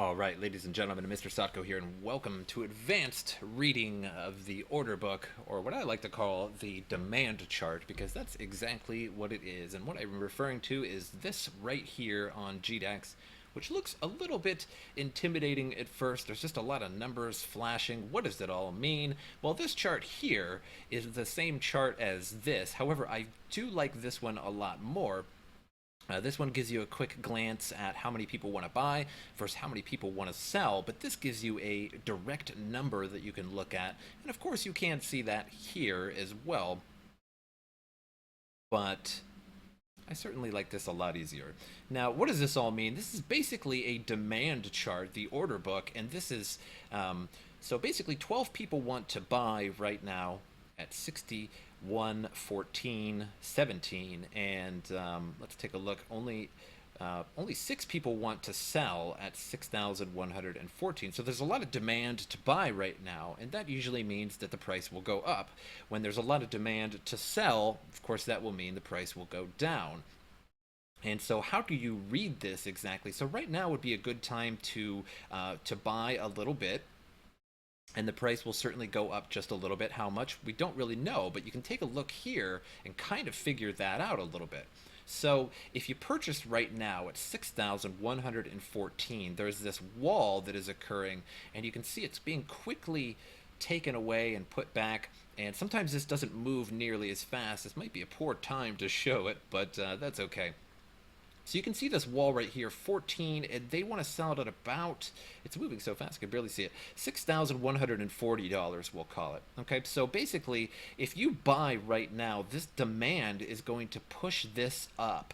All right, ladies and gentlemen, MrSotko here, and welcome to advanced reading of the order book, or what I like to call the demand chart, because that's exactly what it is. And what I'm referring to is this right here on GDAX, which looks a little bit intimidating at first. There's just a lot of numbers flashing. What does it all mean? Well, this chart here is the same chart as this. However, I do like this one a lot more. This one gives you a quick glance at how many people want to buy versus how many people want to sell, but this gives you a direct number that you can look at. And of course, you can see that here as well, but I certainly like this a lot easier. Now, what does this all mean? This is basically a demand chart, the order book, and this is, so basically 12 people want to buy right now at 61.14.17, and let's take a look. Only 6 people want to sell at 6,114. So there's a lot of demand to buy right now, and that usually means that the price will go up. When there's a lot of demand to sell, of course, that will mean the price will go down. And so how do you read this exactly? So right now would be a good time to buy a little bit, and the price will certainly go up just a little bit. How much, we don't really know, but you can take a look here and kind of figure that out a little bit. So if you purchase right now at 6,114, there's this wall that is occurring, and you can see it's being quickly taken away and put back, and sometimes this doesn't move nearly as fast. This might be a poor time to show it, but that's okay. So you can see this wall right here, 14, and they want to sell it at about, it's moving so fast I can barely see it, $6,140, we'll call it. Okay, so basically, if you buy right now, this demand is going to push this up,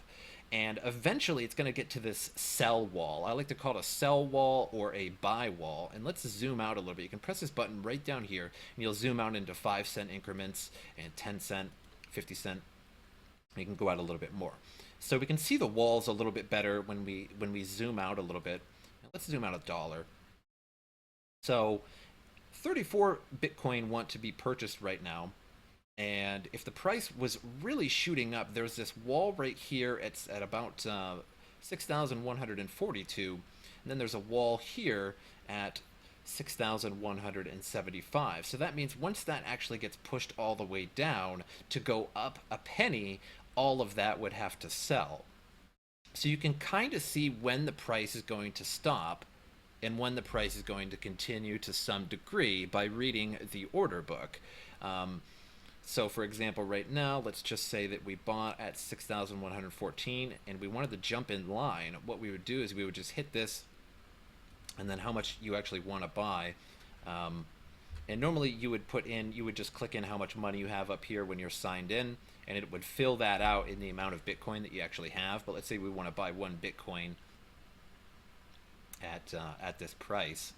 and eventually it's going to get to this sell wall. I like to call it a sell wall or a buy wall. And let's zoom out a little bit. You can press this button right down here, and you'll zoom out into 5-cent increments and 10-cent, 50-cent. You can go out a little bit more. So we can see the walls a little bit better when we zoom out a little bit. Let's zoom out $1. So 34 Bitcoin want to be purchased right now. And if the price was really shooting up, there's this wall right here at about 6,142. And then there's a wall here at 6,175. So that means once that actually gets pushed all the way down, to go up a penny, all of that would have to sell. So you can kind of see when the price is going to stop and when the price is going to continue to some degree by reading the order book. So for example, right now, let's just say that we bought at 6,114 and we wanted to jump in line. What we would do is we would just hit this and then how much you actually want to buy. And normally you would just click in how much money you have up here when you're signed in, and it would fill that out in the amount of Bitcoin that you actually have. But let's say we want to buy 1 Bitcoin at this price.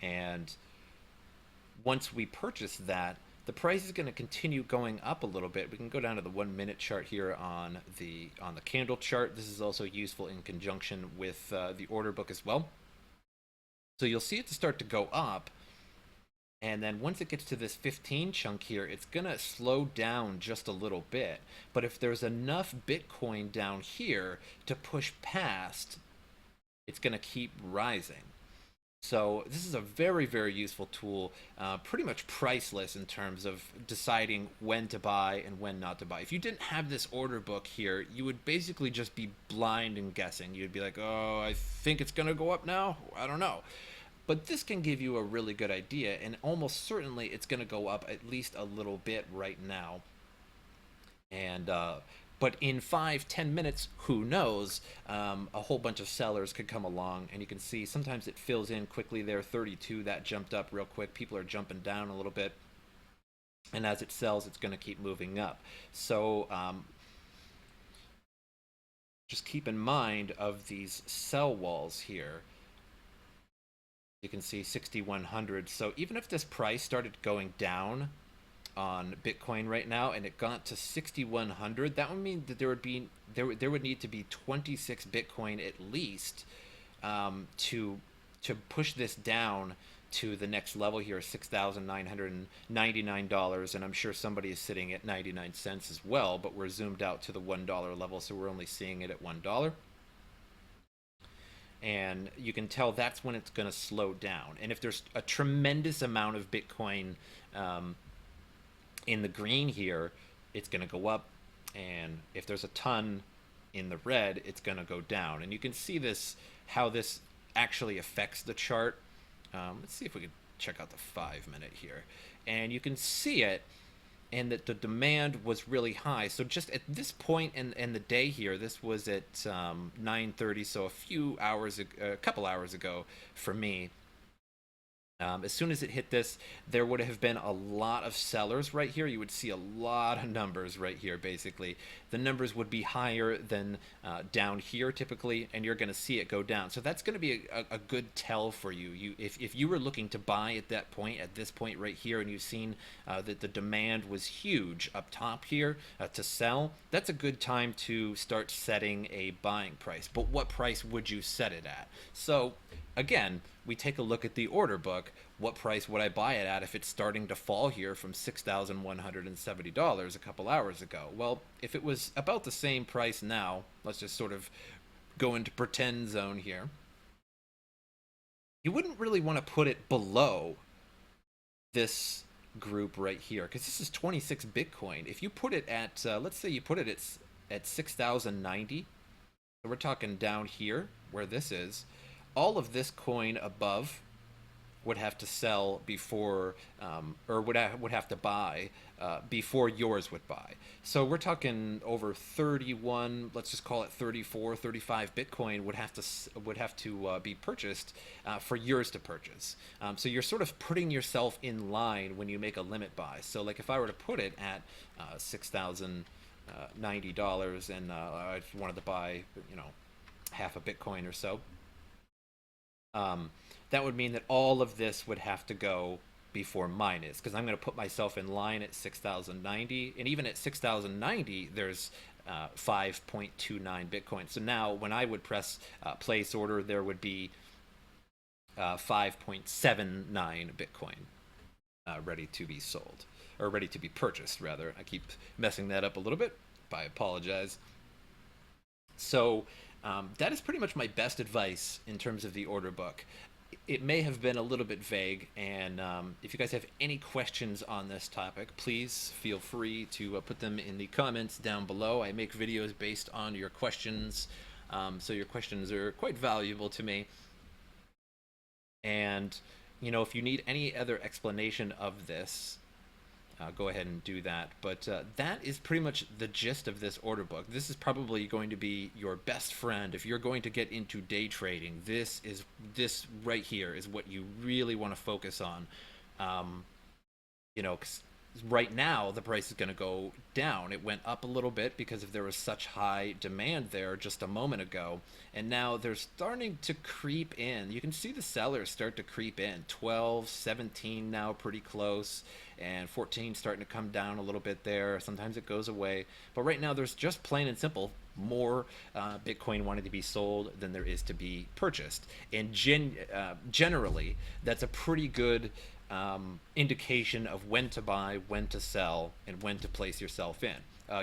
And once we purchase that, the price is going to continue going up a little bit. We can go down to the 1-minute chart here on the candle chart. This is also useful in conjunction with the order book as well. So you'll see it to start to go up. And then once it gets to this 15 chunk here, it's going to slow down just a little bit. But if there's enough Bitcoin down here to push past, it's going to keep rising. So this is a very, very useful tool, pretty much priceless in terms of deciding when to buy and when not to buy. If you didn't have this order book here, you would basically just be blind and guessing. You'd be like, oh, I think it's going to go up now. I don't know. But this can give you a really good idea, and almost certainly it's going to go up at least a little bit right now. And but in 5-10 minutes, who knows, a whole bunch of sellers could come along, and you can see sometimes it fills in quickly there. 32, that jumped up real quick. People are jumping down a little bit, and as it sells, it's going to keep moving up. So just keep in mind of these sell walls here. You can see 6,100. So even if this price started going down on Bitcoin right now and it got to 6,100, that would mean that there would need to be 26 Bitcoin at least to push this down to the next level here, $6,999, and I'm sure somebody is sitting at 99 cents as well, but we're zoomed out to the $1 level, so we're only seeing it at $1. and you can tell that's when it's going to slow down. And if there's a tremendous amount of Bitcoin in the green here, it's going to go up, and if there's a ton in the red, it's going to go down. And you can see this, how this actually affects the chart. Let's see if we can check out the 5-minute here, and you can see it, and that the demand was really high. So just at this point in the day here, this was at 9:30, so a couple hours ago for me. As soon as it hit this, there would have been a lot of sellers right here. You would see a lot of numbers right here, basically. The numbers would be higher than down here typically, and you're going to see it go down. So that's going to be a good tell for you. If you were looking to buy at that point, at this point right here, and you've seen that the demand was huge up top here to sell, that's a good time to start setting a buying price. But what price would you set it at? So again, we take a look at the order book. What price would I buy it at if it's starting to fall here from $6,170 a couple hours ago? Well, if it was about the same price now, let's just sort of go into pretend zone here. You wouldn't really want to put it below this group right here, because this is 26 Bitcoin. If you put it at, let's say you put it at 6,090, so we're talking down here where this is, all of this coin above would have to sell before, or would have to buy before yours would buy. So we're talking over 31, let's just call it 34, 35 Bitcoin would have to be purchased for yours to purchase. So you're sort of putting yourself in line when you make a limit buy. So like if I were to put it at $6,090 and I wanted to buy, half a Bitcoin or so, that would mean that all of this would have to go before mine is, because I'm going to put myself in line at 6,090, and even at 6,090 there's 5.29 Bitcoin. So now when I would press place order, there would be 5.79 Bitcoin ready to be sold, or ready to be purchased rather. I keep messing that up a little bit, I apologize. So that is pretty much my best advice in terms of the order book. It may have been a little bit vague, and if you guys have any questions on this topic, please feel free to put them in the comments down below. I make videos based on your questions, so your questions are quite valuable to me. And, if you need any other explanation of this, go ahead and do that. But that is pretty much the gist of this order book. This is probably going to be your best friend if you're going to get into day trading. This right here is what you really want to focus on. 'Cause right now the price is going to go down. It went up a little bit because there was such high demand there just a moment ago, and now they're starting to creep in. You can see the sellers start to creep in. 12, 17 now, pretty close, and 14 starting to come down a little bit there. Sometimes it goes away, but right now there's just plain and simple more Bitcoin wanting to be sold than there is to be purchased. And generally that's a pretty good indication of when to buy, when to sell, and when to place yourself in.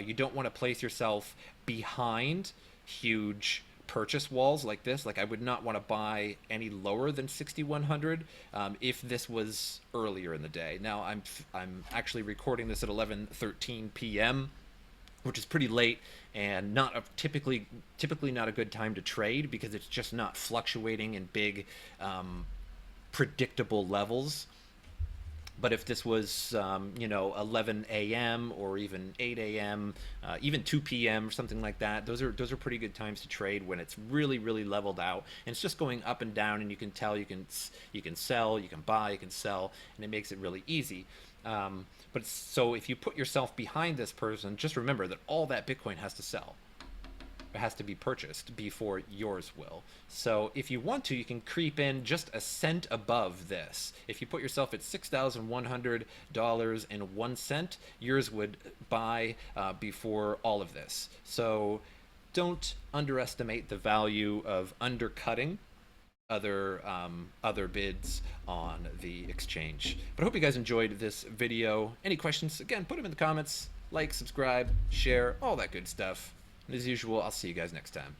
You don't want to place yourself behind huge purchase walls like this. Like I would not want to buy any lower than 6,100 if this was earlier in the day. Now I'm actually recording this at 11:13 p.m., which is pretty late, and typically not a good time to trade, because it's just not fluctuating in big predictable levels. But if this was 11 a.m. or even 8 a.m., even 2 p.m. or something like that, those are pretty good times to trade, when it's really leveled out and it's just going up and down, and you can tell you can sell, you can buy, you can sell, and it makes it really easy. But so if you put yourself behind this person, just remember that all that Bitcoin has to sell. It has to be purchased before yours will. So if you want to, you can creep in just a cent above this. If you put yourself at $6,100.01, yours would buy before all of this. So don't underestimate the value of undercutting other bids on the exchange. But I hope you guys enjoyed this video. Any questions, again, put them in the comments. Like, subscribe, share, all that good stuff. And as usual, I'll see you guys next time.